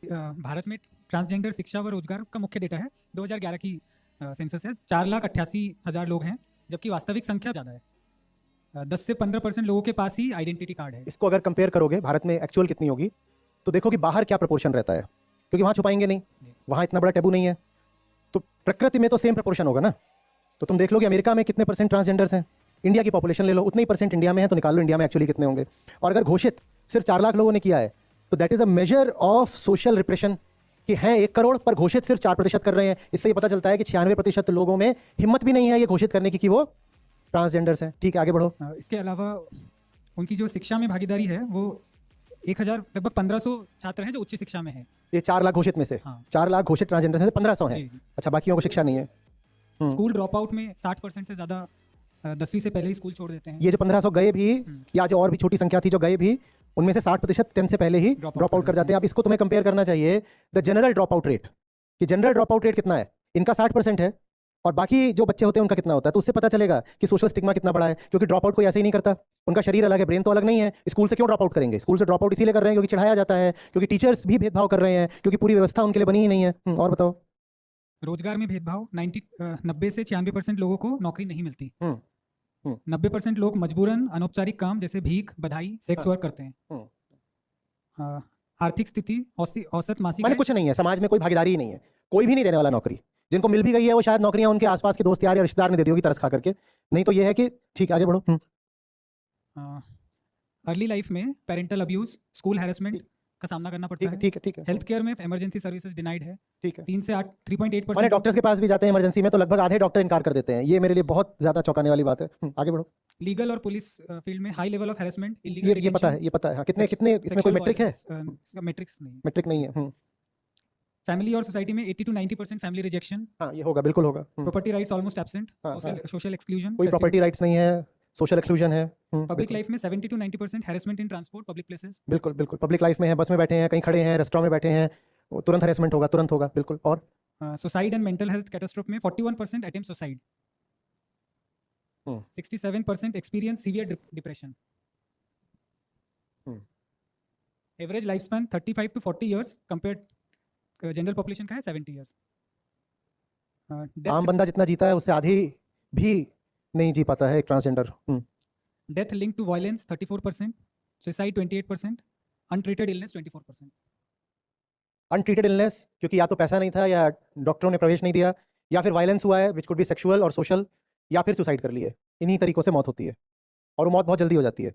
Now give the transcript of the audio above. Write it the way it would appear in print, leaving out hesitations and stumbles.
भारत में ट्रांसजेंडर शिक्षा व रोजगार का मुख्य डेटा है 2011 की सेंसस है। 4,88,000 लोग हैं, जबकि वास्तविक संख्या ज़्यादा है। 10 से 15% लोगों के पास ही आइडेंटिटी कार्ड है। इसको अगर कंपेयर करोगे भारत में एक्चुअल कितनी होगी तो देखो कि बाहर क्या प्रोपोर्शन रहता है, क्योंकि वहाँ छुपाएंगे नहीं, वहाँ इतना बड़ा टैबू नहीं है, तो प्रकृति में तो सेम प्रोपोर्शन होगा ना। तो तुम देख लो कि अमेरिका में कितने परसेंट ट्रांसजेंडर्स हैं, इंडिया की पॉपुलेशन ले लो उतने ही परसेंट इंडिया में है, तो निकाल लो इंडिया में एक्चुअली कितने होंगे। और अगर घोषित सिर्फ 4 लाख लोगों ने किया है तो that is a measure of social repression कि हैं 1 करोड़ पर घोषित सिर्फ 4% कर रहे हैं। इससे ये पता चलता है कि 96% लोगों में हिम्मत भी नहीं है ये घोषित करने की कि वो ट्रांसजेंडर्स हैं। ठीक है, आगे बढ़ो। इसके अलावा उनकी जो शिक्षा में भागीदारी है वो 1000 लगभग 1500 छात्र हैं जो उच्च शिक्षा में हैं। ये 4 लाख घोषित में से 4 लाख घोषित ट्रांसजेंडर्स में से 1500 हैं। अच्छा, बाकियों को शिक्षा नहीं है। स्कूल ड्रॉप आउट में 60% से ज़्यादा 10वीं से पहले ही स्कूल छोड़ देते हैं। ये जो 1500 गए भी या जो और भी छोटी संख्या थी जो गए भी, उनमें से 60% 10 से पहले ही ड्रॉप आउट कर जाते हैं। अब इसको तुम्हें कंपेयर करना चाहिए the general drop out rate, कि जनरल ड्रॉप आउट रेट कितना है। इनका 60% है और बाकी जो बच्चे होते हैं उनका कितना होता है, तो उससे पता चलेगा कि सोशल स्टिग्मा कितना बड़ा है। क्योंकि ड्रॉप आउट कोई ऐसे ही नहीं करता, उनका शरीर अलग है, ब्रेन तो अलग नहीं है। स्कूल से क्यों ड्रॉप आउट करेंगे? स्कूल से ड्रॉप आउट इसीलिए कर रहे हैं क्योंकि चढ़ाया जाता है, क्योंकि टीचर्स भी भेदभाव कर रहे हैं, क्योंकि पूरी व्यवस्था उनके लिए बनी ही नहीं है। और बताओ। रोजगार में भेदभाव 90 से 96% लोगों को नौकरी नहीं मिलती। 90% लोग मजबूरन अनौपचारिक काम जैसे भीख, बधाई, सेक्स वर्क करते हैं। आर्थिक स्थिति औसत मासिक कुछ नहीं है, समाज में कोई भागीदारी ही नहीं है, कोई भी नहीं देने वाला नौकरी। जिनको मिल भी गई है वो शायद नौकरियां उनके आसपास के दोस्त यार या रिश्तेदार ने दे दी होगी तरस खा करके, नहीं तो ये है कि ठीक, आगे बढ़ो। अर्ली लाइफ में पेरेंटल अब्यूज, स्कूल हैरेसमेंट का सामना करना पड़ता है। ठीक है। हेल्थ केयर में इमरजेंसी सर्विसेज डिनाइड है। ठीक है। 3 से 3.8%। डॉक्टर्स के पास भी जाते हैं इमरजेंसी में तो लगभग आधे डॉक्टर इनकार कर देते हैं। ये मेरे लिए बहुत ज्यादा चौंकाने वाली बात है। आगे बढ़ो। लीगल और पुलिस फील्ड में हाई लेवल ऑफ हैरेसमेंट, ये पता है। हाँ, कितने इसमें कोई मैट्रिक है? मैट्रिक नहीं है। फैमिली और सोसाइटी में 80 to 90% फैमिली रिजेक्शन। हाँ, ये होगा, बिल्कुल होगा। Property rights almost absent. Social exclusion, कोई प्रॉपर्टी राइट्स नहीं है, सोशल एक्सक्लूजन है। पब्लिक लाइफ में 70 to 90% harassment in transport, public places. बिल्कुल पब्लिक लाइफ में है, बस में बैठे हैं, कहीं खड़े हैं, रेस्टोरेंट में बैठे हैं, तुरंत हैरेसमेंट होगा, तुरंत होगा, बिल्कुल। और suicide and mental health catastrophe में 41% attempt suicide. 67% experience severe depression. Average life span 35 to 40 years, compared general population का है 70 इयर्स। आम बंदा जितना जीता है उससे आधी भी नहीं जी पाता है एक transgender. Death link to violence 34%, suicide 28%, untreated illness 24%। Untreated illness क्योंकि या तो पैसा नहीं था या डॉक्टरों ने प्रवेश नहीं दिया, या फिर वायलेंस हुआ है विच कुड बी सेक्सुअल और सोशल, या फिर सुसाइड कर लिए। इन्हीं तरीकों से मौत होती है और वो मौत बहुत जल्दी हो जाती है।